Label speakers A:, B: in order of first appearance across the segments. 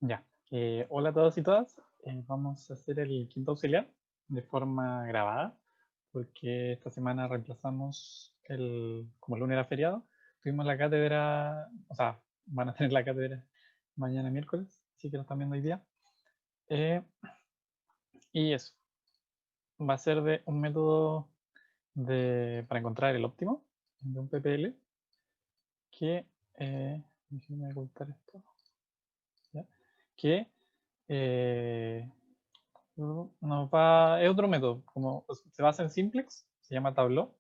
A: Ya. Hola a todos y todas. Vamos a hacer el quinto auxiliar de forma grabada, porque esta semana reemplazamos como el lunes era feriado, tuvimos la cátedra, o sea, van a tener la cátedra mañana miércoles, así que lo están viendo hoy día. Eh, y eso, va a ser de un método para encontrar el óptimo de un PPL que, déjenme ocultar esto, ¿ya? Que eh, es otro método, como se basa en simplex, se llama Tableau,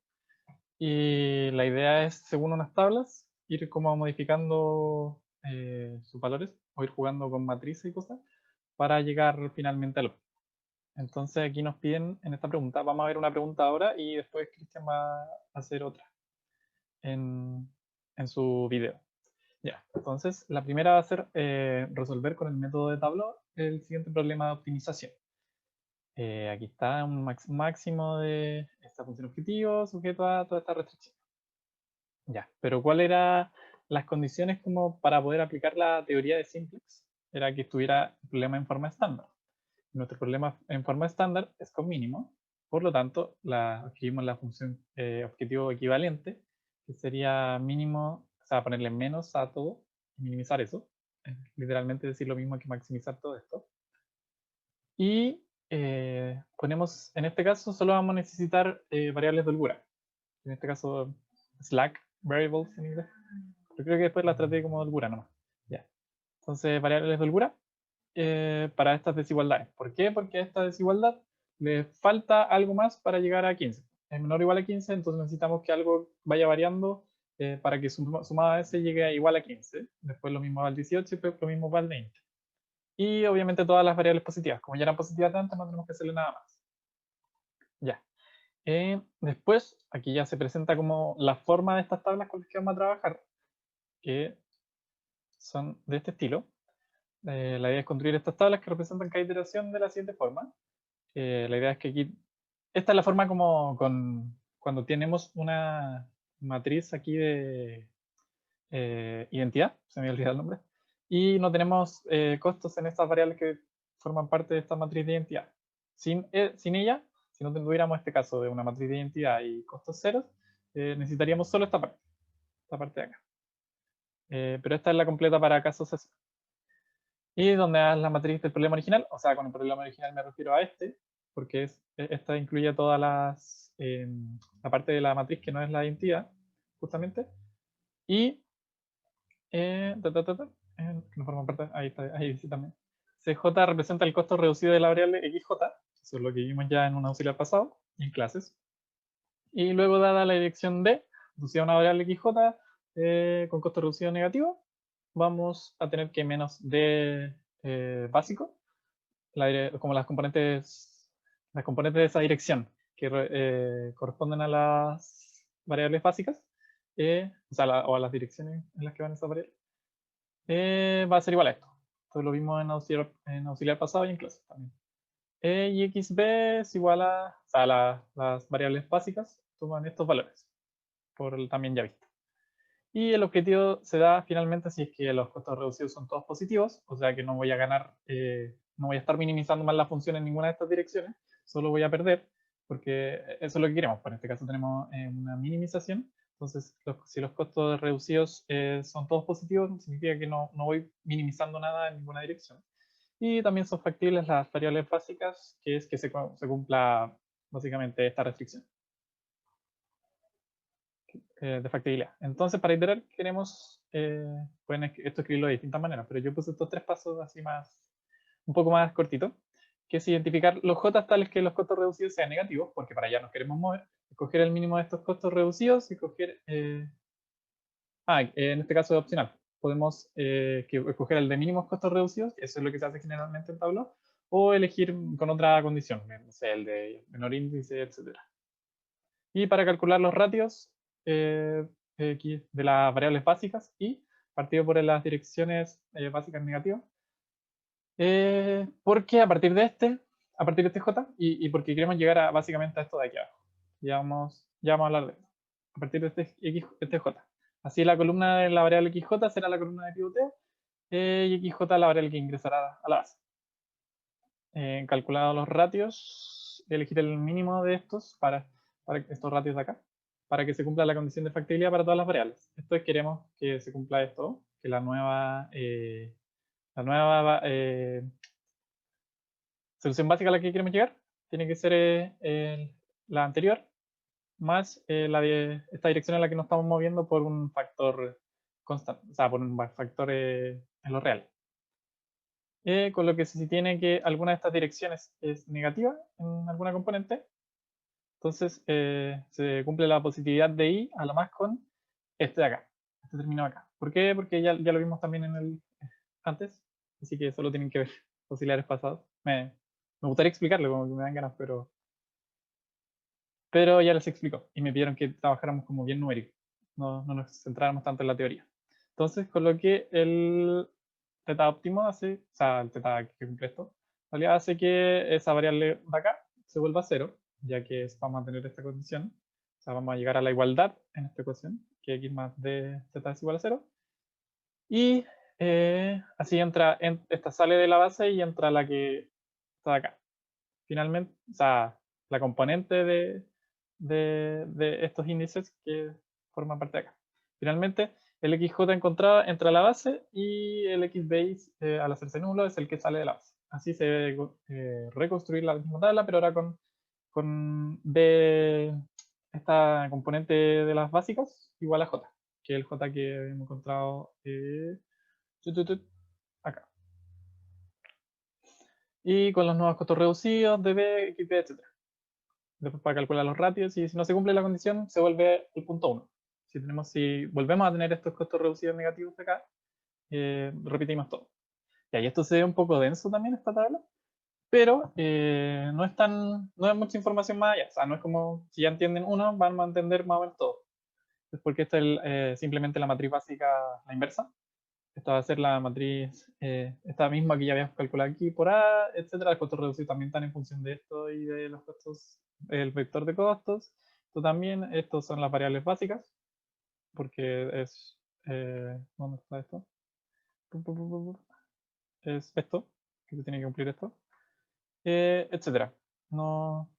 A: y la idea es, según unas tablas, ir como modificando sus valores o ir jugando con matrices y cosas para llegar finalmente al óptimo. Entonces aquí nos piden en esta pregunta, vamos a ver una pregunta ahora y después Cristian va a hacer otra en, en su video. Ya, entonces la primera va a ser resolver con el método de Tableau el siguiente problema de optimización. Aquí está un máximo de esta función objetivo sujeto a toda esta restricción. Ya, pero ¿cuál eran las condiciones como para poder aplicar la teoría de simplex? Era que estuviera el problema en forma estándar. Nuestro problema en forma estándar es con mínimo, por lo tanto, escribimos la función objetivo equivalente, que sería mínimo, o sea, ponerle menos a todo y minimizar eso. Literalmente decir lo mismo que maximizar todo esto. Y ponemos, en este caso, solo vamos a necesitar variables de holgura. En este caso, slack variables en inglés. Pero creo que después las traté como de holgura nomás. Ya. Entonces, variables de holgura para estas desigualdades. ¿Por qué? Porque a esta desigualdad le falta algo más para llegar a 15. Es menor o igual a 15, entonces necesitamos que algo vaya variando para que sumado a ese llegue a igual a 15. Después lo mismo va al 18 y después lo mismo va al 20. Y obviamente todas las variables positivas. Como ya eran positivas de antes, no tenemos que hacerle nada más. Ya. Después, aquí ya se presenta como la forma de estas tablas con las que vamos a trabajar, que son de este estilo. La idea es construir estas tablas que representan cada iteración de la siguiente forma. La idea es que aquí, esta es la forma como cuando tenemos una matriz aquí de identidad, se me olvidó el nombre, y no tenemos costos en estas variables que forman parte de esta matriz de identidad. Sin ella, si no tuviéramos este caso de una matriz de identidad y costos ceros, necesitaríamos solo esta parte de acá. Pero esta es la completa para casos así. Y donde das la matriz del problema original, o sea, con el problema original me refiero a este, porque esta incluye todas la parte de la matriz que no es la identidad, justamente, y que no forma parte, ahí está, ahí sí también. CJ representa el costo reducido de la variable XJ, eso es lo que vimos ya en un auxiliar pasado, y en clases. Y luego, dada la dirección D, reducida a una variable XJ con costo reducido negativo, vamos a tener que menos D básico, como las componentes de esa dirección que corresponden a las variables básicas, o sea, o a las direcciones en las que van esas variables, va a ser igual a esto. Esto lo vimos en auxiliar pasado y en clase también. Y xb es igual a, o sea, las variables básicas toman estos valores, por el también ya visto. Y el objetivo se da finalmente si es que los costos reducidos son todos positivos, o sea que no voy a ganar, no voy a estar minimizando más la función en ninguna de estas direcciones, solo voy a perder, porque eso es lo que queremos. Pues en este caso tenemos una minimización, entonces si los costos reducidos son todos positivos, significa que no voy minimizando nada en ninguna dirección. Y también son factibles las variables básicas, que es que se cumpla básicamente esta restricción de factibilidad. Entonces, para iterar, queremos, pueden esto escribirlo de distintas maneras, pero yo puse estos tres pasos así un poco más cortitos, que es identificar los J tales que los costos reducidos sean negativos, porque para allá nos queremos mover, escoger el mínimo de estos costos reducidos y escoger, en este caso es opcional, podemos escoger el de mínimos costos reducidos, eso es lo que se hace generalmente en Tableau, o elegir con otra condición, no sé, el de menor índice, etcétera. Y para calcular los ratios de las variables básicas y partido por las direcciones básicas negativas, porque a partir de este J, y porque queremos llegar a básicamente a esto de aquí abajo. Ya vamos a hablar de esto. A partir de este J. Así la columna de la variable XJ será la columna de pivoteo y XJ la variable que ingresará a la base. Calculado los ratios, elegir el mínimo de estos para estos ratios de acá, para que se cumpla la condición de factibilidad para todas las variables. Esto es, queremos que se cumpla esto, que la nueva solución básica a la que queremos llegar tiene que ser la anterior, más esta dirección en la que nos estamos moviendo por un factor constante, o sea, por un factor en lo real. Con lo que si tiene que alguna de estas direcciones es negativa en alguna componente, entonces se cumple la positividad de i a la más con este de acá, este término de acá. ¿Por qué? Porque ya lo vimos también en el antes, así que solo tienen que ver auxiliares pasados. Me gustaría explicarlo, como que me dan ganas, pero ya les explico y me pidieron que trabajáramos como bien numérico, no nos centráramos tanto en la teoría. Entonces coloqué el teta óptimo, hace, o sea, el teta que cumple esto, en realidad hace que esa variable de acá se vuelva 0, ya que vamos a tener esta condición, o sea, vamos a llegar a la igualdad en esta ecuación, que x más d z es igual a 0, y así entra, esta sale de la base y entra la que está de acá. Finalmente, o sea, la componente de estos índices que forman parte de acá. Finalmente, el XJ encontrado entra a la base y el XBase al hacerse nulo es el que sale de la base. Así se debe reconstruir la misma tabla, pero ahora con B, esta componente de las básicas igual a J, que es el J que hemos encontrado acá. Y con los nuevos costos reducidos de B, XB, etc. Después para calcular los ratios, y si no se cumple la condición, se vuelve el punto 1. Si volvemos a tener estos costos reducidos negativos de acá, repetimos todo. Y ahí esto se ve un poco denso también, esta tabla, pero no es mucha información más allá. O sea, no es como, si ya entienden uno, van a entender más o menos todo. Es porque esta es simplemente la matriz básica, la inversa. Esta va a ser la matriz, esta misma que ya habíamos calculado aquí por A, etcétera. Los costos reducidos también están en función de esto y de los costos, el vector de costos. Esto también, estos son las variables básicas, porque es, ¿dónde está esto? Es esto, que se tiene que cumplir esto, etcétera. No,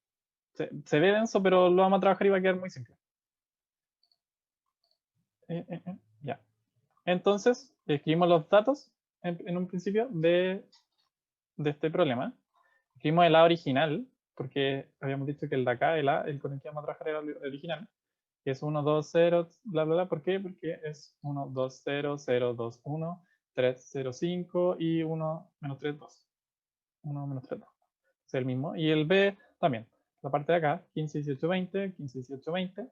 A: se ve denso, pero lo vamos a trabajar y va a quedar muy simple. Ya. Entonces, escribimos los datos en un principio de este problema. Escribimos el A original, porque habíamos dicho que el de acá, el A, el con el que vamos a trabajar era el original, que es 1, 2, 0, bla, bla, bla. ¿Por qué? Porque es 1, 2, 0, 0, 2, 1, 3, 0, 5 y 1, menos 3, 2. 1, menos 3, 2. Es el mismo. Y el B también. La parte de acá, 15, 18, 20, 15, 18, 20.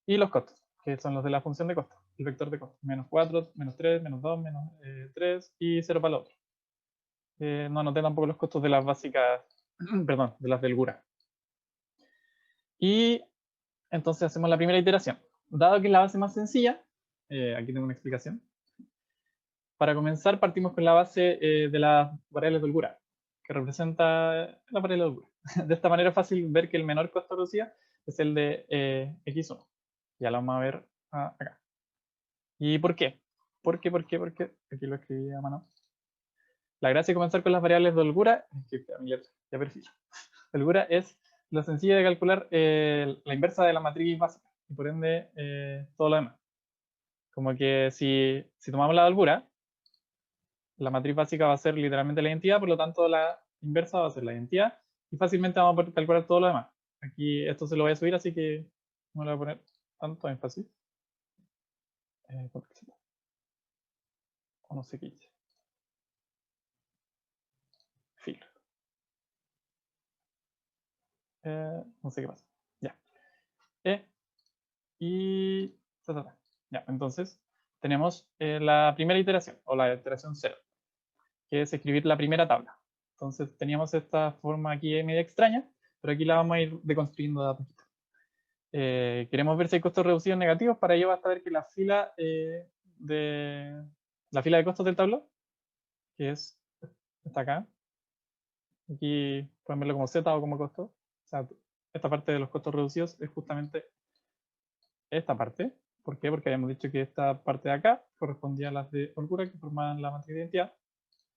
A: Y los costos, que son los de la función de costo, el vector de costo. Menos 4, menos 3, menos 2, menos 3 y 0 para el otro. No anoté tampoco los costos de las básicas, perdón, de las del GURA. Y entonces hacemos la primera iteración. Dado que es la base más sencilla, aquí tengo una explicación. Para comenzar partimos con la base de las variables de holgura, que representa la variable de holgura. De esta manera es fácil ver que el menor costo reducido es el de x1. Ya lo vamos a ver acá. ¿Y por qué? ¿Por qué? Aquí lo escribí a mano. La gracia de comenzar con las variables de holgura, ya perfil. Holgura es lo sencillo de calcular la inversa de la matriz básica y por ende todo lo demás. Como que si tomamos la holgura, la matriz básica va a ser literalmente la identidad, por lo tanto la inversa va a ser la identidad y fácilmente vamos a poder calcular todo lo demás. Aquí esto se lo voy a subir, así que no le voy a poner tanto énfasis. O no sé qué hice. Filtro. No sé qué pasa. Ya. Y ya, entonces tenemos la primera iteración o la iteración 0, que es escribir la primera tabla. Entonces teníamos esta forma aquí media extraña, pero aquí la vamos a ir deconstruyendo de a poquito. Queremos ver si hay costos reducidos negativos. Para ello basta ver que la fila de costos del tablero, que es está acá, aquí pueden verlo como Z o como costo. O sea, esta parte de los costos reducidos es justamente esta parte. ¿Por qué? Porque habíamos dicho que esta parte de acá correspondía a las de holgura que formaban la matriz de identidad.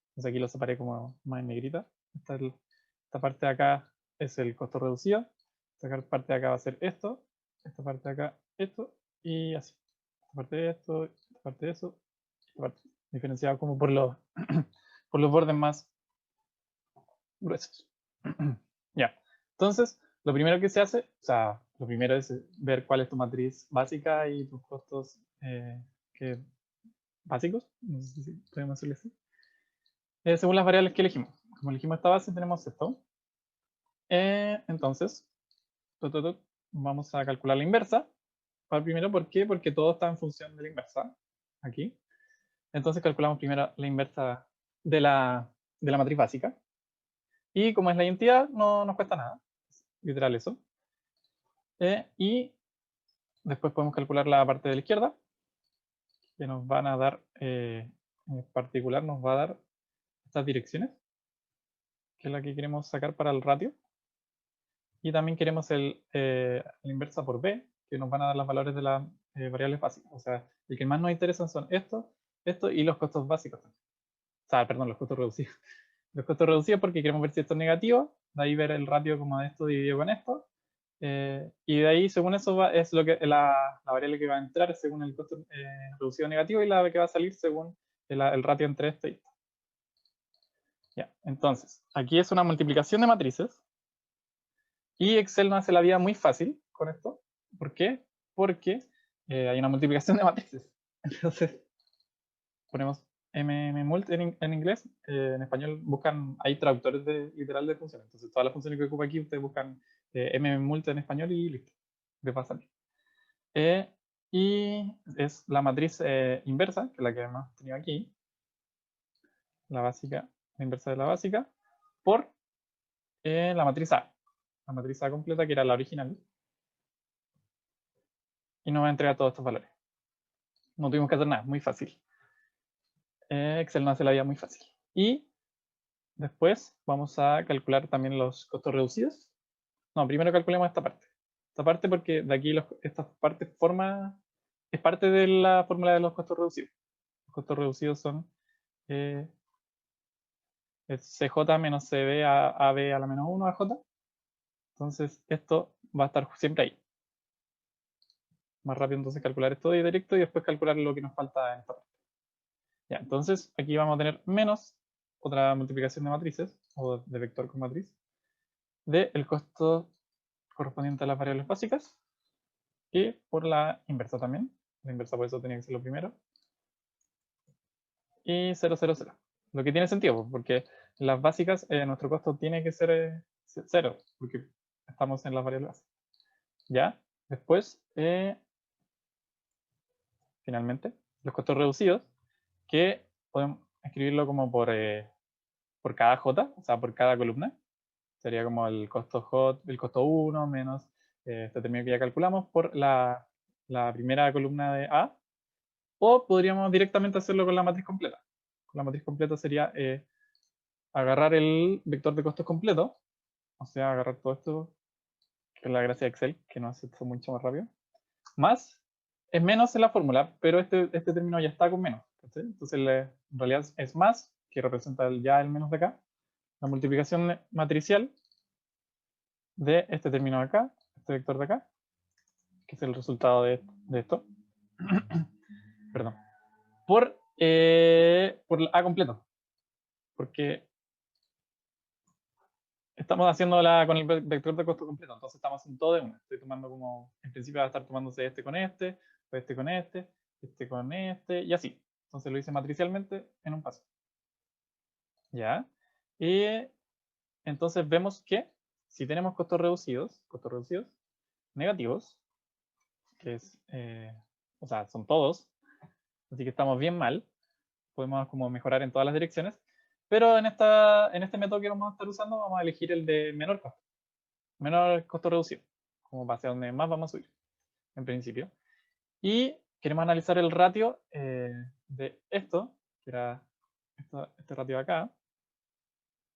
A: Entonces aquí lo separé como más en negrita. Esta parte de acá es el costo reducido. Esta parte de acá va a ser esto. Esta parte de acá, esto. Y así. Esta parte de esto, esta parte de eso. Esta parte. Diferenciado como por los, por los bordes más gruesos. Ya. Entonces, lo primero que se hace, o sea, lo primero es ver cuál es tu matriz básica y tus costos básicos, no sé si podemos decirlo así, según las variables que elegimos. Como elegimos esta base, tenemos esto. Entonces, vamos a calcular la inversa. Para primero, ¿por qué? Porque todo está en función de la inversa, aquí. Entonces calculamos primero la inversa de la matriz básica. Y como es la identidad, no nos cuesta nada. Literal eso. Y después podemos calcular la parte de la izquierda, que nos van a dar, en particular nos va a dar estas direcciones, que es la que queremos sacar para el ratio. Y también queremos la inversa por b, que nos van a dar los valores de las variables básicas. O sea, el que más nos interesan son esto y los costos básicos. O sea, perdón, los costos reducidos. Los costos reducidos porque queremos ver si esto es negativo, de ahí ver el ratio como de esto dividido con esto. Y de ahí, según eso, es lo que la variable que va a entrar según el costo reducido negativo y la que va a salir según el ratio entre esto y esto. Ya, entonces, aquí es una multiplicación de matrices. Y Excel nos hace la vida muy fácil con esto. ¿Por qué? Porque hay una multiplicación de matrices. Entonces, ponemos mmult en inglés. En español buscan, hay traductores literal de funciones. Entonces, todas las funciones que ocupa aquí, ustedes buscan mmult en español y listo. Les va a salir. Y es la matriz inversa, que es la que hemos tenido aquí. La básica, la inversa de la básica, por la matriz A. La matriz A completa, que era la original. Y nos va a entregar todos estos valores. No tuvimos que hacer nada, muy fácil. Excel nos hace la vida muy fácil. Y después vamos a calcular también los costos reducidos. No, primero calculemos esta parte. Esta parte porque de aquí esta parte es parte de la fórmula de los costos reducidos. Los costos reducidos son CJ menos CB a AB a la menos 1 a J. Entonces esto va a estar siempre ahí. Más rápido entonces calcular esto de directo y después calcular lo que nos falta en esta parte. Ya, entonces aquí vamos a tener menos otra multiplicación de matrices, o de vector con matriz, del costo correspondiente a las variables básicas, y por la inversa también. La inversa por eso tenía que ser lo primero. Y 0, 0, 0. Lo que tiene sentido, porque en las básicas nuestro costo tiene que ser 0, porque estamos en las variables básicas. Ya, después, finalmente, los costos reducidos, que podemos escribirlo como por cada J, o sea, por cada columna. Sería como el costo 1 menos este término que ya calculamos por la primera columna de A. O podríamos directamente hacerlo con la matriz completa. Con la matriz completa sería agarrar el vector de costos completo, o sea, agarrar todo esto, que es la gracia de Excel, que nos hace esto mucho más rápido. Más es menos en la fórmula, pero este término ya está con menos. Entonces, en realidad es más, que representa ya el menos de acá. La multiplicación matricial de este término de acá, este vector de acá, que es el resultado de esto, perdón, por A completo, porque estamos haciéndola con el vector de costo completo, entonces estamos haciendo todo de una. Estoy tomando como, en principio va a estar tomándose este con este con este con este, y así. Entonces lo hice matricialmente en un paso. ¿Ya? Y entonces vemos que si tenemos costos reducidos negativos, que es, o sea, son todos, así que estamos bien mal, podemos como mejorar en todas las direcciones, pero en este método que vamos a estar usando vamos a elegir el de menor costo reducido, como base a donde más vamos a subir, en principio. Y queremos analizar el ratio de esto, que era este ratio de acá,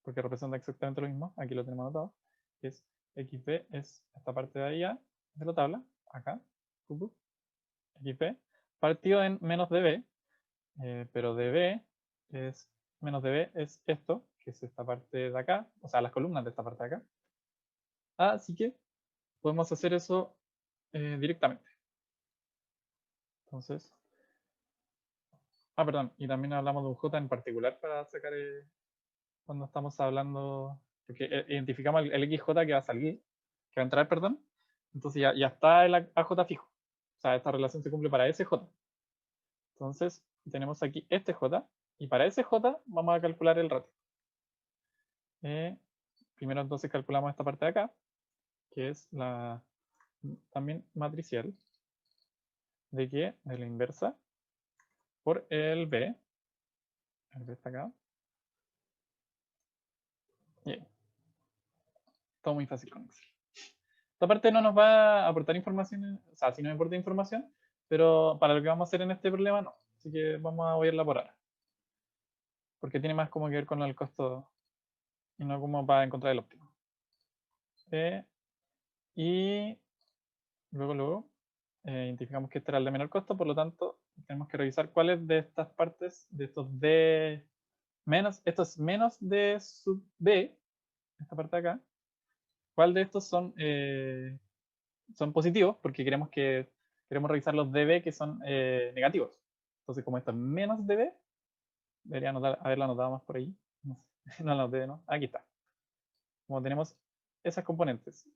A: porque representa exactamente lo mismo, aquí lo tenemos anotado, que es XB, es esta parte de allá de la tabla, acá, xb, partido en menos db, pero db es, menos db es esto, que es esta parte de acá, o sea, las columnas de esta parte de acá. Así que podemos hacer eso directamente. Entonces, perdón, y también hablamos de un j en particular para sacar cuando estamos hablando, porque identificamos el xj que va a salir, que va a entrar, perdón. Entonces ya está el AJ fijo. O sea, esta relación se cumple para ese j. Entonces, tenemos aquí este j, y para ese j vamos a calcular el ratio. Primero entonces calculamos esta parte de acá, que es la también matricial, de que de la inversa por el b está acá. Bien. Todo muy fácil con Excel. Esta parte no nos va a aportar información, o sea, sí nos importa información, pero para lo que vamos a hacer en este problema no. Así que vamos a verla por ahora. Porque tiene más como que ver con el costo y no como para encontrar el óptimo. Y luego identificamos que este era el de menor costo, por lo tanto tenemos que revisar cuáles de estas partes, de estos D menos, esto es menos D sub B, esta parte de acá, cuál de estos son positivos, porque queremos revisar los dB que son negativos. Entonces, como esto es menos dB, debería haberlo anotado más por ahí. No sé, no lo anoté, ¿no? Aquí está. Como tenemos esas componentes,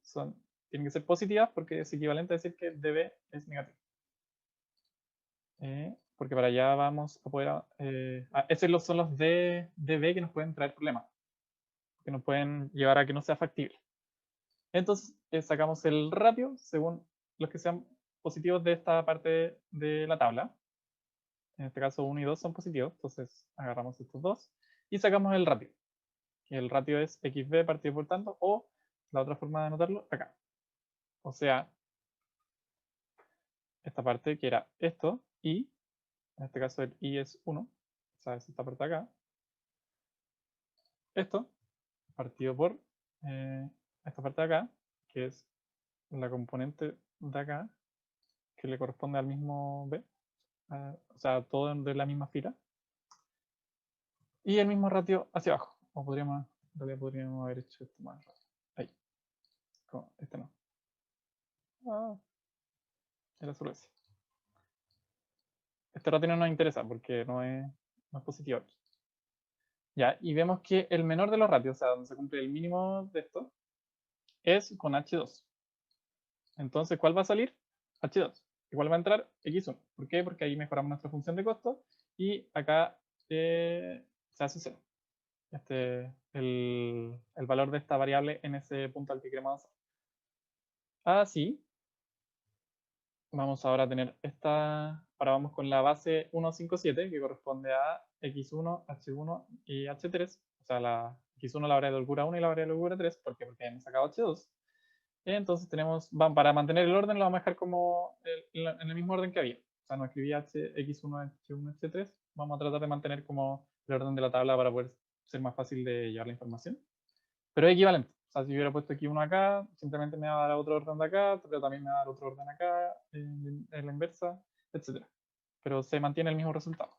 A: tienen que ser positivas porque es equivalente a decir que dB es negativo. Porque para allá vamos a poder... esos son los dB que nos pueden traer problemas, que nos pueden llevar a que no sea factible. Entonces, sacamos el ratio según los que sean positivos de esta parte de la tabla. En este caso 1 y 2 son positivos, entonces agarramos estos dos y sacamos el ratio. El ratio es xb partido por tanto, o la otra forma de anotarlo, acá. O sea, esta parte que era esto, y en este caso el i es 1, o sea, es esta parte de acá. Esto, partido por esta parte de acá, que es la componente de acá, que le corresponde al mismo b, o sea, todo de la misma fila. Y el mismo ratio hacia abajo. O podríamos haber hecho esto más rápido. Ahí. Este no. Era solo ese. Este ratio no nos interesa porque no es positivo aquí. Ya, y vemos que el menor de los ratios, o sea, donde se cumple el mínimo de esto, es con H2. Entonces, ¿cuál va a salir? H2. Igual va a entrar X1. ¿Por qué? Porque ahí mejoramos nuestra función de costo y acá se hace 0. El valor de esta variable en ese punto al que queremos avanzar. Así, vamos ahora a tener esta, ahora vamos con la base 157 que corresponde a x1, h1 y h3, o sea, la x1 la variable de holgura 1 y la variable de holgura 3, ¿por qué? Porque hemos sacado h2. Entonces tenemos, para mantener el orden lo vamos a dejar como en el mismo orden que había, o sea, no escribí x1, h1, h3, vamos a tratar de mantener como el orden de la tabla para poder ser más fácil de llevar la información. Pero es equivalente. O sea, si hubiera puesto aquí uno acá, simplemente me va a dar otro orden de acá, pero también me va a dar otro orden acá, en la inversa, etc. Pero se mantiene el mismo resultado.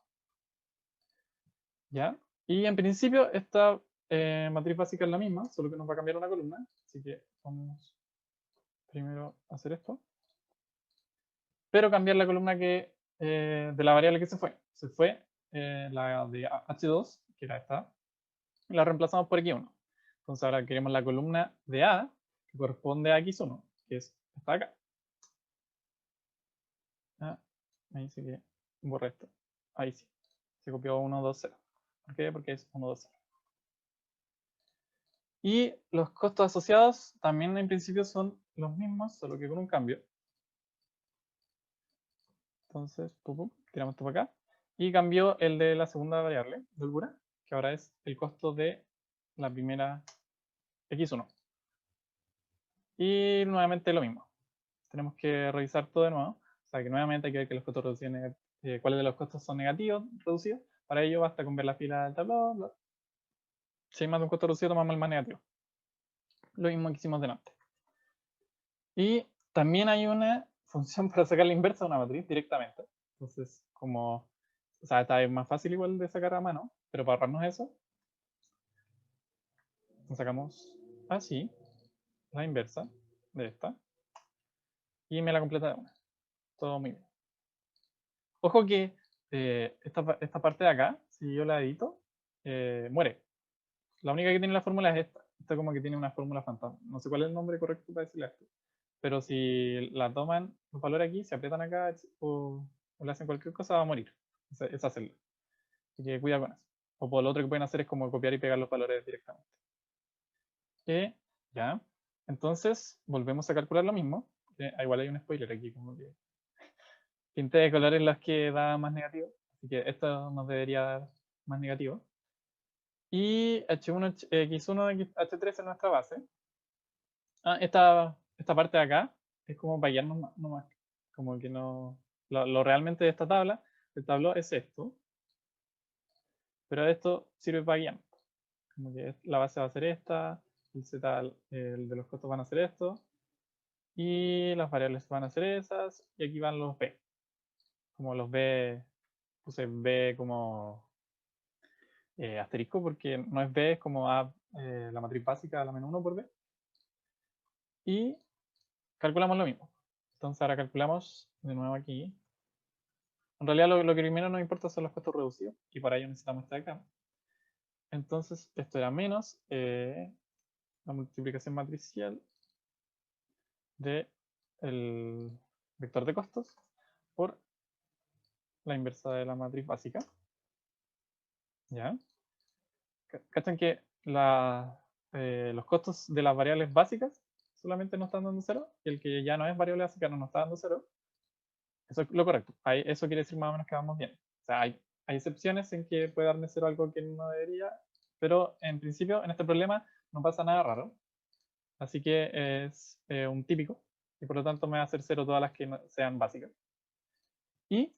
A: ¿Ya? Y en principio esta matriz básica es la misma, solo que nos va a cambiar una columna. Así que vamos primero a hacer esto. Pero cambiar la columna de la variable que se fue. Se fue la de H2, que era esta, y la reemplazamos por X1. Entonces ahora queremos la columna de A, que corresponde a X1, que es esta de acá. Ahí sí que borré esto. Ahí sí. Se copió 1, 2, 0. ¿Por qué? Porque es 1, 2, 0. Y los costos asociados también en principio son los mismos, solo que con un cambio. Entonces, tiramos esto para acá. Y cambió el de la segunda variable, de holgura, que ahora es el costo de la primera X1. Y nuevamente lo mismo. Tenemos que revisar todo de nuevo. O sea que nuevamente hay que ver que los costos reducidos, cuáles de los costos son negativos, reducidos. Para ello basta con ver la fila del tablón. Si hay más de un costo reducido, tomamos el más negativo. Lo mismo que hicimos delante. Y también hay una función para sacar la inversa de una matriz directamente. Entonces, como, o sea, esta es más fácil igual de sacar a mano, pero para ahorrarnos eso, nos sacamos así, la inversa de esta, y me la completa de una. Todo muy bien. Ojo que esta parte de acá, si yo la edito, muere. La única que tiene la fórmula es esta. Esta como que tiene una fórmula fantasma. No sé cuál es el nombre correcto para decirle esto. Pero si la toman los valores aquí, se aprietan acá o le hacen cualquier cosa, va a morir esa celda. Así que cuida con eso. O por lo otro que pueden hacer es como copiar y pegar los valores directamente. Ya. Entonces, volvemos a calcular lo mismo. Igual hay un spoiler aquí, como que pinté de colores los que da más negativo. Así que esto nos debería dar más negativo. Y H1, X1, H3 es nuestra base. Esta parte de acá es como para guiarnos nomás. Como que no. Lo realmente de esta tabla, el tablón es esto. Pero esto sirve para guiar. Como que la base va a ser esta, el Z, el de los costos van a ser esto. Y las variables van a ser esas. Y aquí van los B. Como los B, puse B como asterisco porque no es B, es como A, la matriz básica, la menos 1 por B. Y calculamos lo mismo. Entonces ahora calculamos de nuevo aquí. En realidad lo que primero nos importa son los costos reducidos y para ello necesitamos esta de acá. Entonces esto era menos la multiplicación matricial de el vector de costos por la inversa de la matriz básica. ¿Ya? ¿Cachan que los costos de las variables básicas solamente nos están dando 0 y el que ya no es variable básica no nos está dando 0? Eso es lo correcto. Eso quiere decir más o menos que vamos bien. O sea, hay excepciones en que puede darme 0 algo que no debería, pero en principio en este problema no pasa nada raro. Así que es un típico y por lo tanto me va a hacer 0 todas las que no sean básicas. Y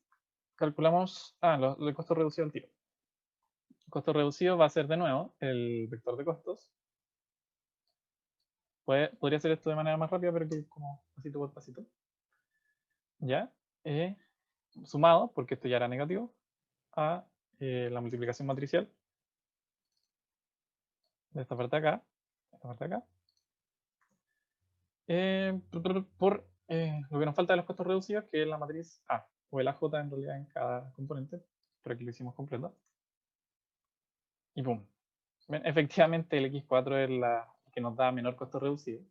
A: calculamos el costo reducido al tiro. El costo reducido va a ser de nuevo el vector de costos. Podría hacer esto de manera más rápida, pero que como pasito por pasito. ¿Ya? Sumado, porque esto ya era negativo, a la multiplicación matricial de esta parte de acá, por lo que nos falta de los costos reducidos, que es la matriz A, o el AJ en realidad en cada componente, pero aquí lo hicimos completo. Y pum. Bien, efectivamente el X4 es la que nos da menor costo reducido.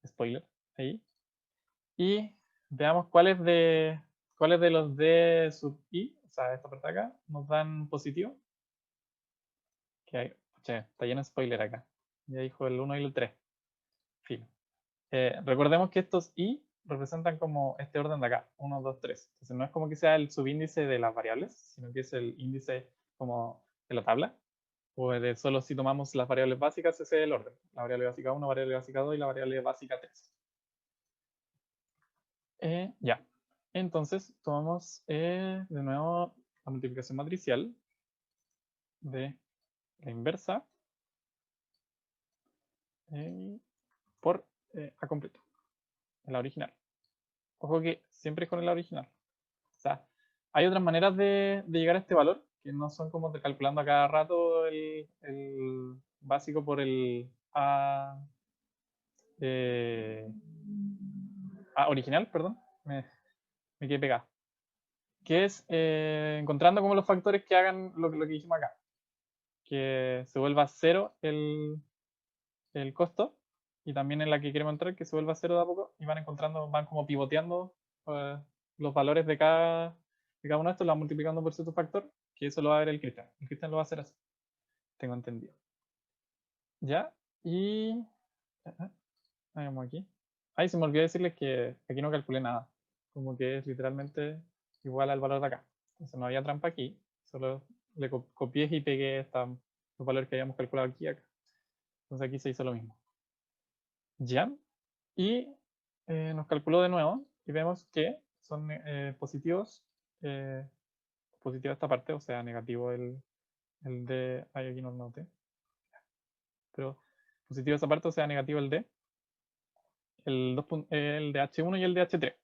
A: Spoiler, ahí. Y veamos cuáles de los D sub I, o sea, esta parte de acá, nos dan positivo. Que hay, está lleno de spoiler acá. Ya dijo el 1 y el 3. Filo. Recordemos que estos I representan como este orden de acá, 1, 2, 3. Entonces no es como que sea el subíndice de las variables, sino que es el índice como de la tabla. O de solo si tomamos las variables básicas, ese es el orden. La variable básica 1, variable básica 2 y la variable básica 3. Ya. Entonces tomamos de nuevo la multiplicación matricial de la inversa por A completo, en la original. Ojo que siempre es con el original. O sea, hay otras maneras de llegar a este valor que no son como calculando a cada rato el básico por el A, original, perdón. Me quedé pegado. Que es encontrando como los factores que hagan lo que hicimos acá. Que se vuelva cero el costo y también en la que queremos entrar que se vuelva cero de a poco y van como pivoteando los valores de cada uno de estos, lo van multiplicando por cierto factor, que eso lo va a ver el Cristian. El Cristian lo va a hacer así, tengo entendido. ¿Ya? Y... vamos aquí. Ahí se me olvidó decirles que aquí no calculé nada. Como que es literalmente igual al valor de acá. Entonces no había trampa aquí. Solo le copié y pegué los valores que habíamos calculado aquí y acá. Entonces aquí se hizo lo mismo. ¿Ya? Y nos calculó de nuevo y vemos que son positivos. Positivo esta parte, o sea, negativo el de... Ay, aquí no lo noté. Pero positivo esta parte, o sea, negativo el de... el de H1 y el de H3.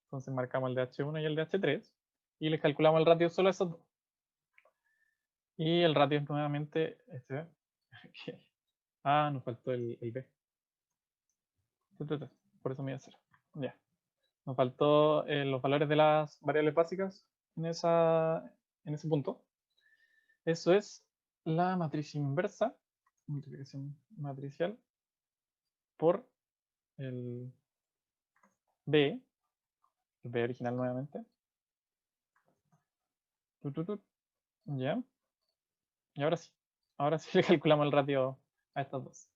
A: Entonces marcamos el de H1 y el de H3 y les calculamos el ratio solo a esos dos. Y el ratio es nuevamente este. Ah, nos faltó el B. Por eso me iba a hacer. Ya. Nos faltó los valores de las variables básicas en ese punto. Eso es la matriz inversa, multiplicación matricial, por el B original nuevamente. Ya. Y ahora sí le calculamos el ratio a estas dos,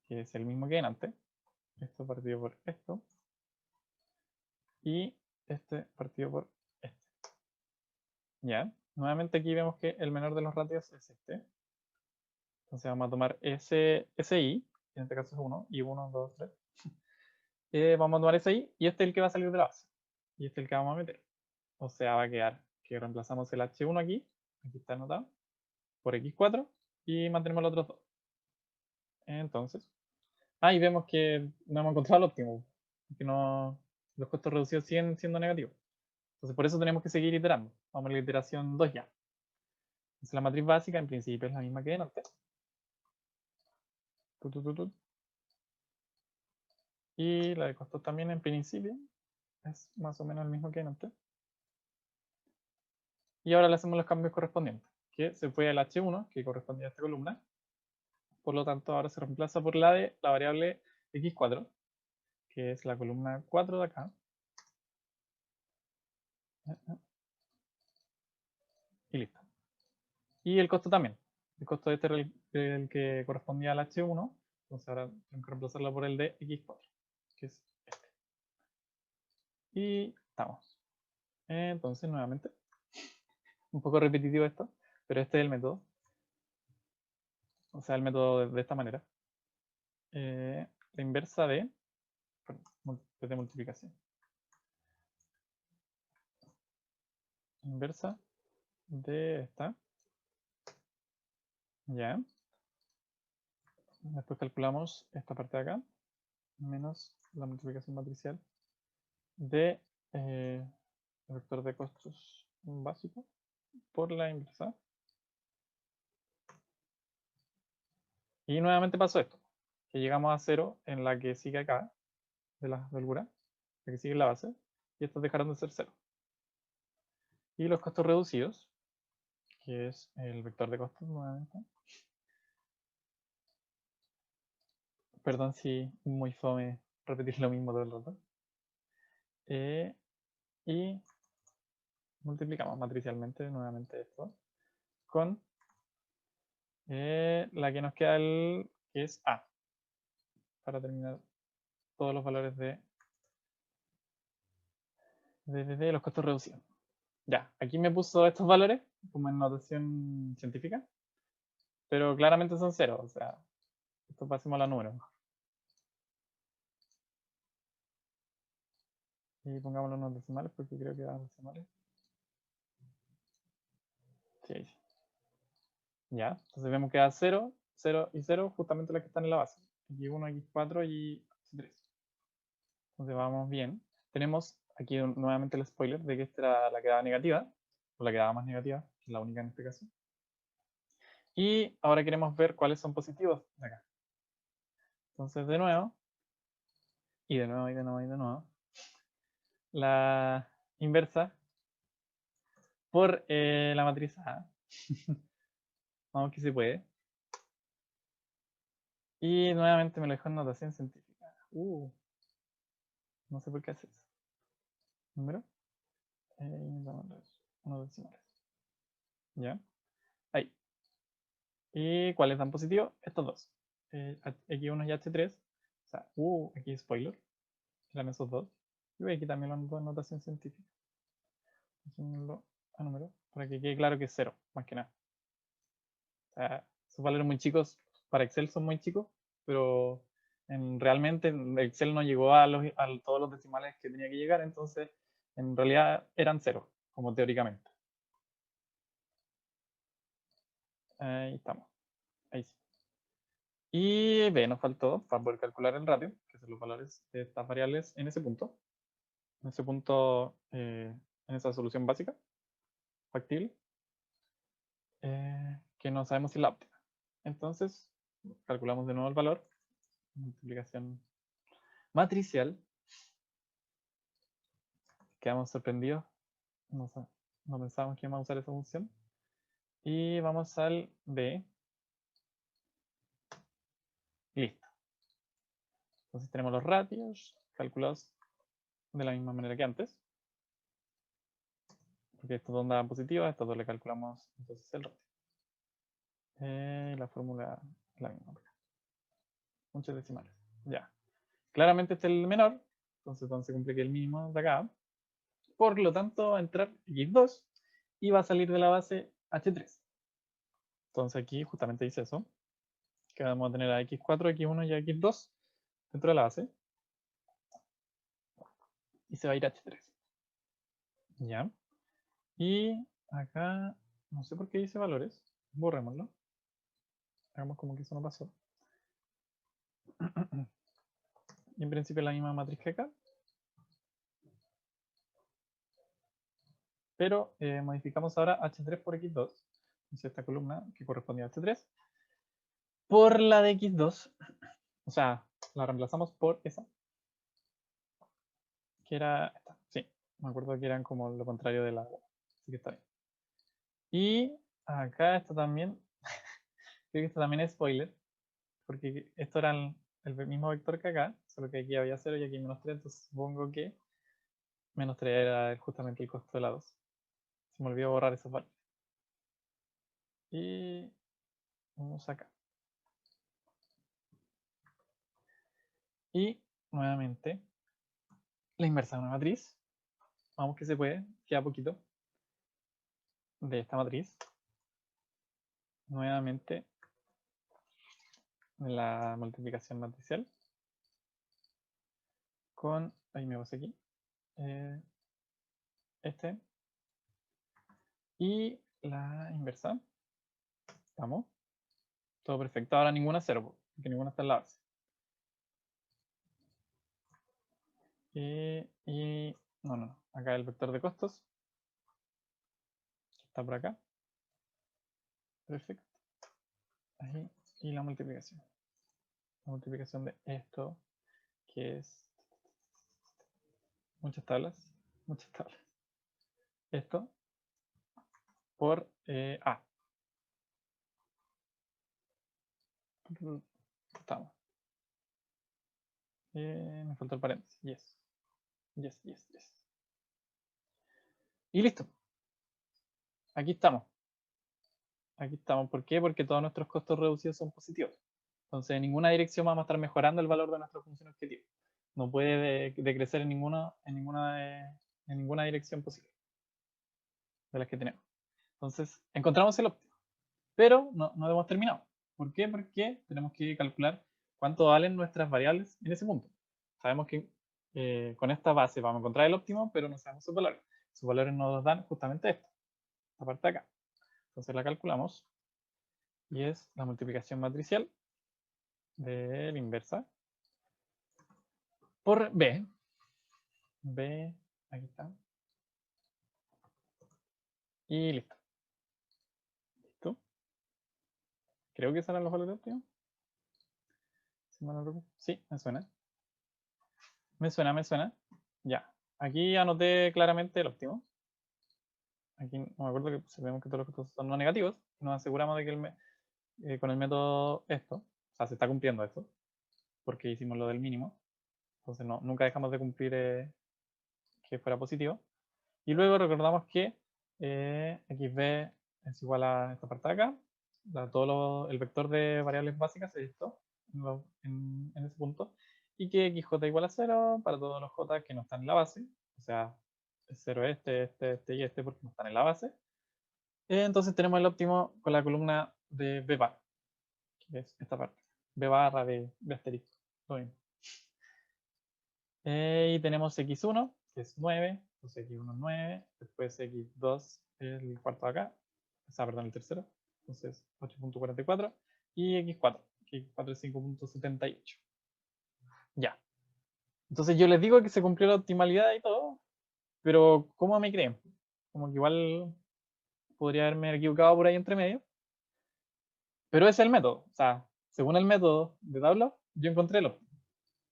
A: que es el mismo que en antes. Esto partido por esto. Y este partido por este. Ya. Nuevamente aquí vemos que el menor de los ratios es este. Entonces vamos a tomar ese i, que en este caso es 1, y 1, 2, 3. Vamos a tomar ese i, y este es el que va a salir de la base. Y este es el que vamos a meter. O sea, va a quedar que reemplazamos el h1 aquí está anotado, por x4, y mantenemos los otros dos. Entonces, y vemos que no hemos encontrado el óptimo, que no, los costos reducidos siguen siendo negativos. Entonces, por eso tenemos que seguir iterando. Vamos a la iteración 2 ya. Entonces, la matriz básica en principio es la misma que en antes. Y la de costos también en principio es más o menos el mismo que en antes. Y ahora le hacemos los cambios correspondientes, que se fue al h1, que correspondía a esta columna. Por lo tanto, ahora se reemplaza por la de la variable x4, que es la columna 4 de acá. Y listo. Y el costo también. El costo de este era el que correspondía al h1. Entonces ahora tengo que reemplazarlo por el de x4, que es este. Y estamos. Entonces, nuevamente, un poco repetitivo esto, pero este es el método. O sea, el método de esta manera. La inversa de multiplicación. Inversa de esta. Ya. Después calculamos esta parte de acá, menos la multiplicación matricial de el vector de costos básico por la inversa. Y nuevamente pasó esto, que llegamos a 0 en la que sigue acá, de la holgura, la que sigue en la base, y estos dejaron de ser 0. Y los costos reducidos, que es el vector de costos nuevamente. Perdón si muy fome repetir lo mismo todo el rato. Y multiplicamos matricialmente nuevamente esto con la que nos queda que es A, para terminar todos los valores de los costos reducidos. Ya, aquí me puso estos valores como en notación científica, pero claramente son 0, o sea, esto pasemos a la número. Y pongámoslo en los decimales porque creo que dan decimales. Sí, ahí sí. Ya, entonces vemos que da 0, 0 y 0, justamente las que están en la base. X1, X4 y X3. Entonces vamos bien. Tenemos aquí nuevamente el spoiler de que esta era la que daba negativa, o la que daba más negativa, que es la única en este caso. Y ahora queremos ver cuáles son positivos de acá. Entonces de nuevo, y de nuevo, y de nuevo, y de nuevo, la inversa por la matriz A. Vamos que se puede. Y nuevamente me lo dejó en notación científica. No sé por qué hace eso. Número. Unos decimales. ¿Ya? Ahí. ¿Y cuáles dan positivo? Estos dos. X1 y H3. O sea, aquí spoiler. Eran esos dos. Y aquí también lo anoto en notación científica. Haciéndolo a número. Para que quede claro que es 0, más que nada. O sea, esos valores muy chicos para Excel son muy chicos, pero realmente Excel no llegó a todos los decimales que tenía que llegar, entonces en realidad eran 0, como teóricamente. Ahí estamos. Ahí sí. Y B nos faltó para poder calcular el ratio, que son los valores de estas variables en ese punto. en ese punto, en esa solución básica, factible, que no sabemos si es la óptima. Entonces, calculamos de nuevo el valor, multiplicación matricial, quedamos sorprendidos, no pensábamos que íbamos a usar esa función, y vamos al B, listo. Entonces tenemos los ratios calculados de la misma manera que antes, porque estos dos daban positivos, a estos dos le calculamos entonces el ratio. La fórmula es la misma. Muchos decimales. Ya. Claramente este es el menor, entonces se cumple que el mínimo de acá. Por lo tanto, va a entrar x2 y va a salir de la base h3. Entonces aquí justamente dice eso, que vamos a tener a x4, x1 y a x2 dentro de la base. Y se va a ir a h3. Ya. Y acá, no sé por qué dice valores. Borrémoslo. Hagamos como que eso no pasó. Y en principio la misma matriz que acá. Pero modificamos ahora h3 por x2. Entonces esta columna que correspondía a h3 por la de x2. O sea, la reemplazamos por esa. Que era esta. Sí, me acuerdo que eran como lo contrario de la. Así que está bien. Y acá esto también. Creo que esto también es spoiler. Porque esto era el mismo vector que acá. Solo que aquí había 0 y aquí menos 3. Entonces supongo que menos 3 era justamente el costo de la 2. Se me olvidó borrar esos valores. Y vamos acá. Y nuevamente la inversa de una matriz. Vamos que se puede, queda poquito. De esta matriz. Nuevamente la multiplicación matricial. Con, ahí me puse aquí. Este. Y la inversa. Vamos. Todo perfecto. Ahora ninguna 0, porque ninguna está en la base. Y no. Acá el vector de costos. Está por acá. Perfecto. Ahí. Y la multiplicación. La multiplicación de esto, que es muchas tablas. Esto por A. Estamos. Me faltó el paréntesis. Yes. Y listo. Aquí estamos. ¿Por qué? Porque todos nuestros costos reducidos son positivos. Entonces, en ninguna dirección vamos a estar mejorando el valor de nuestra función objetivo. No puede decrecer en ninguna dirección posible de las que tenemos. Entonces, encontramos el óptimo. Pero no hemos terminado. ¿Por qué? Porque tenemos que calcular cuánto valen nuestras variables en ese punto. Sabemos que con esta base vamos a encontrar el óptimo, pero no sabemos sus valores. Sus valores nos dan justamente esto, esta parte de acá. Entonces la calculamos y es la multiplicación matricial de la inversa por B. B, aquí está. Y listo. ¿Listo? Creo que eran los valores óptimos. Sí, me suena. Me suena. Ya. Aquí anoté claramente el óptimo. Aquí no me acuerdo que sabemos que todos los costos son no negativos. Nos aseguramos de que con el método esto, o sea, se está cumpliendo esto, porque hicimos lo del mínimo. Entonces nunca dejamos de cumplir que fuera positivo. Y luego recordamos que xb es igual a esta parte de acá. El vector de variables básicas es esto, en ese punto. Y que xj igual a 0 para todos los j que no están en la base. O sea, 0 este y este porque no están en la base. Entonces tenemos el óptimo con la columna de b bar, que es esta parte. B barra de asterisco. Lo mismo. Y tenemos x1, que es 9, entonces x1 es 9, después x2 es el cuarto de acá, o sea, perdón, el tercero, entonces 8.44, y x4, que x4 es 5.78. Ya. Entonces yo les digo que se cumplió la optimalidad y todo, pero ¿cómo me creen? Como que igual podría haberme equivocado por ahí entre medio. Pero ese es el método. O sea, según el método de tabla, yo encontré el óptimo.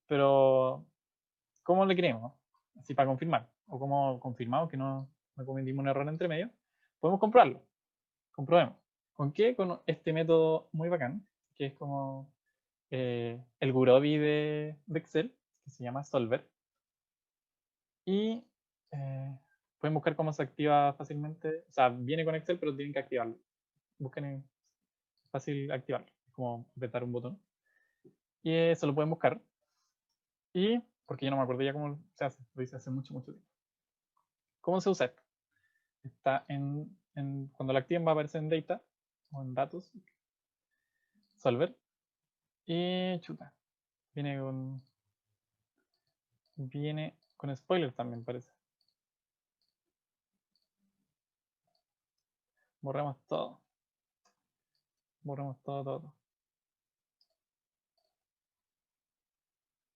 A: Pero, ¿cómo le creemos? Así para confirmar. O como confirmamos que no cometimos un error entre medio. Podemos comprobarlo. Comprobemos. ¿Con qué? Con este método muy bacán, que es como el Gurobi de Excel, que se llama Solver. Y pueden buscar cómo se activa fácilmente. O sea, viene con Excel, pero tienen que activarlo. Busquen en fácil activarlo. Es como apretar un botón. Y eso lo pueden buscar. Y, porque yo no me acuerdo ya cómo se hace, lo hice hace mucho, mucho tiempo. ¿Cómo se usa esto? Está cuando lo activen va a aparecer en Data o en Datos, Solver. Y chuta, viene con spoiler también, parece. Borramos todo. Borramos todo, todo.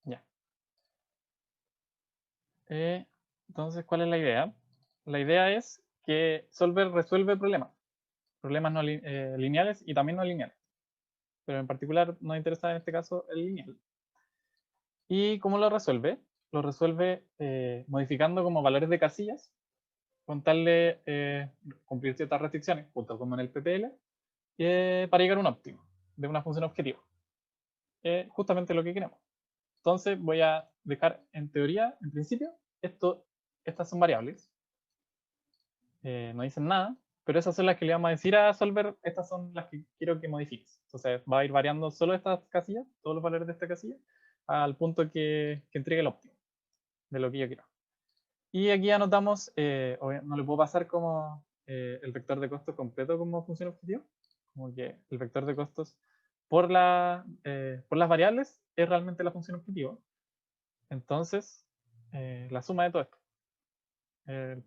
A: Ya. Entonces, ¿cuál es la idea? La idea es que Solver resuelve problemas. Problemas no lineales y también no lineales. Pero en particular nos interesa en este caso el lineal. ¿Y cómo lo resuelve? Lo resuelve modificando como valores de casillas con tal de cumplir ciertas restricciones, justo como en el PPL, para llegar a un óptimo de una función objetivo. Justamente lo que queremos. Entonces voy a dejar en teoría, en principio, estas son variables. No dicen nada, pero esas son las que le vamos a decir a Solver, estas son las que quiero que modifiques. Entonces va a ir variando solo estas casillas, todos los valores de esta casilla, al punto que entregue el óptimo de lo que yo quiero. Y aquí anotamos, no le puedo pasar como el vector de costos completo como función objetivo, como que el vector de costos por las variables es realmente la función objetivo. Entonces, la suma de todo esto,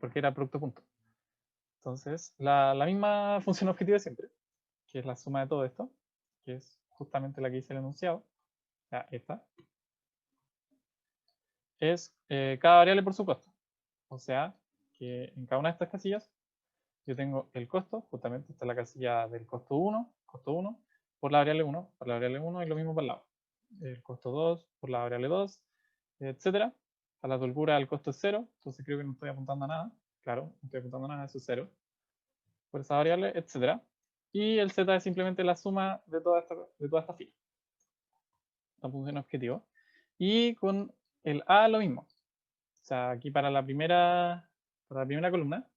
A: porque era producto punto. Entonces, la misma función objetivo de siempre, que es la suma de todo esto, que es justamente la que dice el enunciado, o sea, esta, es cada variable por su costo. O sea, que en cada una de estas casillas yo tengo el costo, justamente esta es la casilla del costo 1, por la variable 1, por la variable 1 y lo mismo para el lado. El costo 2 por la variable 2, etcétera. A la holgura el costo es 0, entonces creo que no estoy apuntando a nada. Claro, no estoy apuntando a nada, eso es 0. Por esa variable, etcétera. Y el z es simplemente la suma de toda esta fila. La función objetivo. Y con el a lo mismo. O sea, aquí para la primera columna,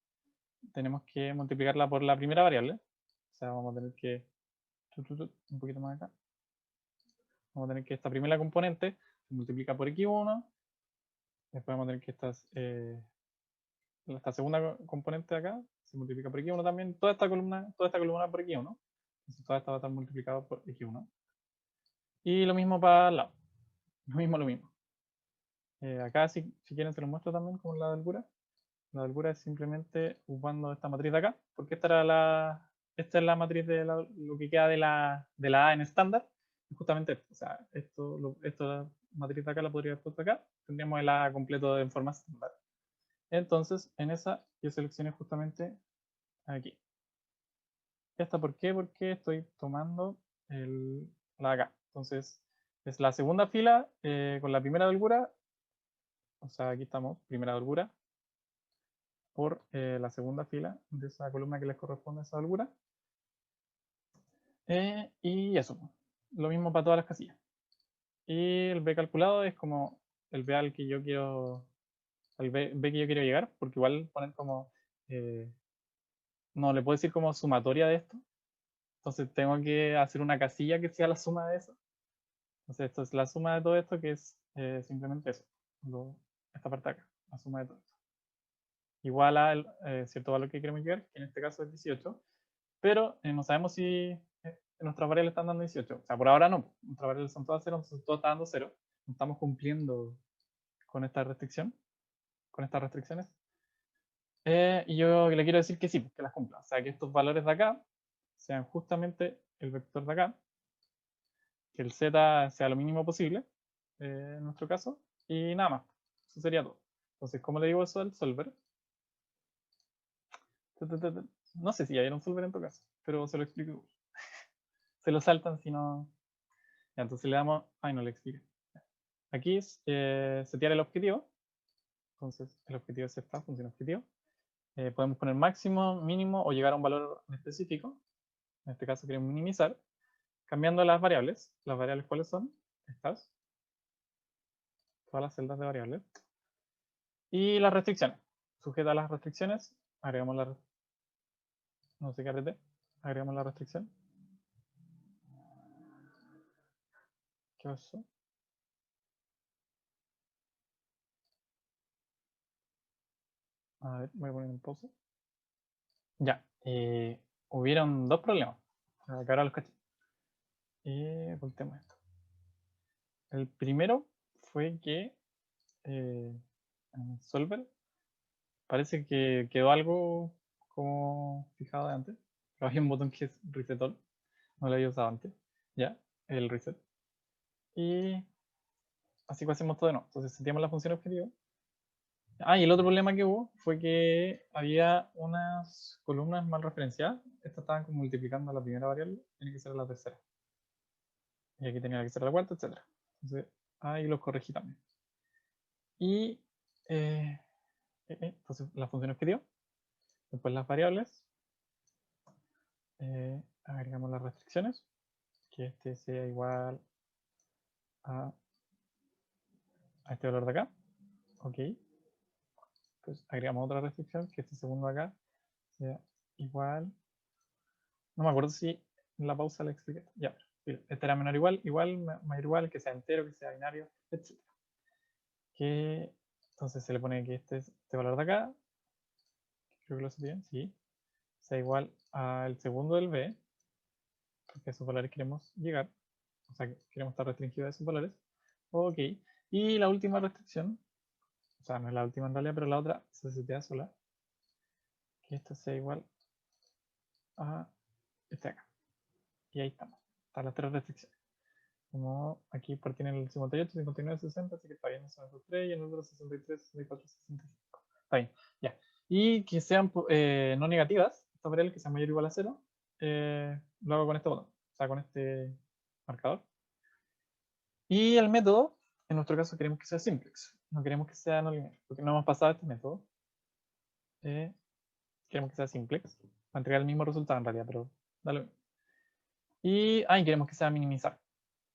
A: tenemos que multiplicarla por la primera variable. O sea, vamos a tener que, un poquito más acá, vamos a tener que esta primera componente se multiplica por x1, después vamos a tener que esta segunda componente de acá se multiplica por x1 también, toda esta columna por x1, entonces toda esta va a estar multiplicada por x1. Y lo mismo para el lado, lo mismo. Acá si quieren se lo muestro también como la holgura. La holgura es simplemente ocupando esta matriz de acá, porque esta es la matriz de lo que queda de la A en estándar. Justamente esto, o sea, esta matriz de acá la podría haber puesto acá, tendríamos el A completo en forma estándar. Entonces, en esa yo seleccioné justamente aquí. ¿Esta por qué? Porque estoy tomando la de acá. Entonces, es la segunda fila con la primera holgura, o sea, aquí estamos, primera holgura, por la segunda fila de esa columna que les corresponde a esa holgura. Y eso, lo mismo para todas las casillas. Y el B calculado es como el B al que yo quiero, el B que yo quiero llegar, porque igual ponen como, no le puedo decir como sumatoria de esto. Entonces tengo que hacer una casilla que sea la suma de eso. Entonces esto es la suma de todo esto, que es simplemente eso, esta parte de acá, la suma de todo esto. Igual a cierto valor que queremos llegar, que en este caso es 18, pero no sabemos si nuestras variables están dando 18. O sea, por ahora no, nuestras variables son todas 0, entonces todo está dando 0. No estamos cumpliendo con esta restricción, con estas restricciones. Y yo le quiero decir que sí, que las cumpla. O sea, que estos valores de acá sean justamente el vector de acá, que el z sea lo mínimo posible, en nuestro caso, Y nada más. Eso sería todo. Entonces, ¿cómo le digo eso al solver? No sé si hay un solver en tu caso, pero se lo explico. Se lo saltan si no. Ya, entonces le damos. Ay, no le expliqué. Aquí es setear el objetivo. Entonces, el objetivo es esta función objetivo. Podemos poner máximo, mínimo o llegar a un valor en específico. En este caso queremos minimizar. Cambiando las variables. ¿Las variables cuáles son? Estas. Todas las celdas de variables. Y las restricciones. Sujeta a las restricciones. Agregamos la. No sé qué apreté. Agregamos la restricción. ¿Qué pasó? A ver, voy a poner en pausa. Ya. Hubieron dos problemas. Acá ahora los caché. Volteemos esto. El primero fue que en Solver parece que quedó algo como fijado de antes. Pero había un botón que es Reset All. No lo había usado antes. Ya, el reset. Y así que hacemos todo de nuevo. Entonces seteamos la función objetivo. Y el otro problema que hubo fue que había unas columnas mal referenciadas. Estas estaban como multiplicando la primera variable, tiene que ser la tercera. Y aquí tenía que ser la cuarta, etc. Entonces ahí los corregí también. Y entonces la función objetivo, después las variables, agregamos las restricciones, que este sea igual a este valor de acá. Ok. Pues agregamos otra restricción, que este segundo acá sea igual. No me acuerdo si en la pausa le expliqué. Ya, este era menor igual, igual, mayor igual, que sea entero, que sea binario, etc. Que entonces se le pone que este valor de acá, creo que lo sé bien, sí, sea igual al segundo del b, porque a esos valores queremos llegar, o sea, queremos estar restringidos a esos valores. Ok, y la última restricción, o sea, no es la última en realidad, pero la otra se setea sola, que esto sea igual a este acá. Y ahí estamos, están las tres restricciones. Como aquí tiene el 58, 59, 60, así que está bien, son esos tres, y el número 63, 64, 65. Está bien, ya. Y que sean no negativas, estas variables que sean mayor o igual a 0, lo hago con este botón, o sea, con este marcador. Y el método, en nuestro caso queremos que sea simplex, no queremos que sea no lineal, porque no hemos pasado este método. Queremos que sea simplex, para entregar el mismo resultado en realidad, pero dale. Y queremos que sea minimizar.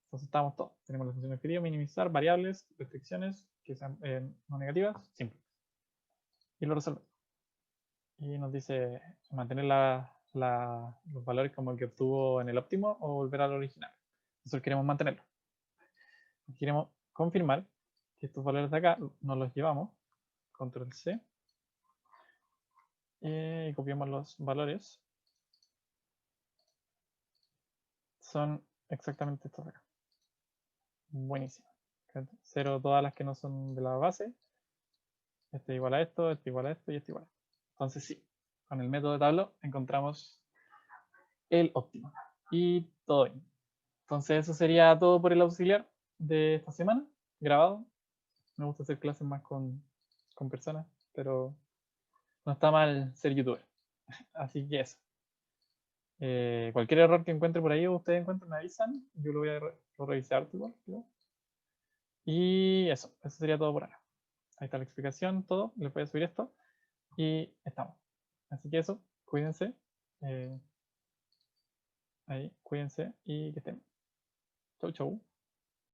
A: Entonces estamos todos. Tenemos la función objetivo, minimizar, variables, restricciones que sean no negativas, simples. Y lo resolvemos. Y nos dice mantener los valores como el que obtuvo en el óptimo o volver al original. Nosotros queremos mantenerlo. Queremos confirmar que estos valores de acá nos los llevamos. Control C. Y copiamos los valores. Son exactamente estos de acá. Buenísimo. 0 todas las que no son de la base. Este igual a esto, este igual a esto y este igual a esto. Entonces sí, con el método de Tableau encontramos el óptimo. Y todo bien. Entonces eso sería todo por el auxiliar de esta semana, grabado. Me gusta hacer clases más con personas, pero no está mal ser youtuber. Así que eso. Cualquier error que encuentre por ahí o ustedes encuentren, me avisan. Yo lo voy a revisar. Y eso sería todo por ahora. Ahí está la explicación, todo. Les voy a subir esto. Y estamos. Así que eso, cuídense. Ahí, cuídense y que estén. Chau, chau.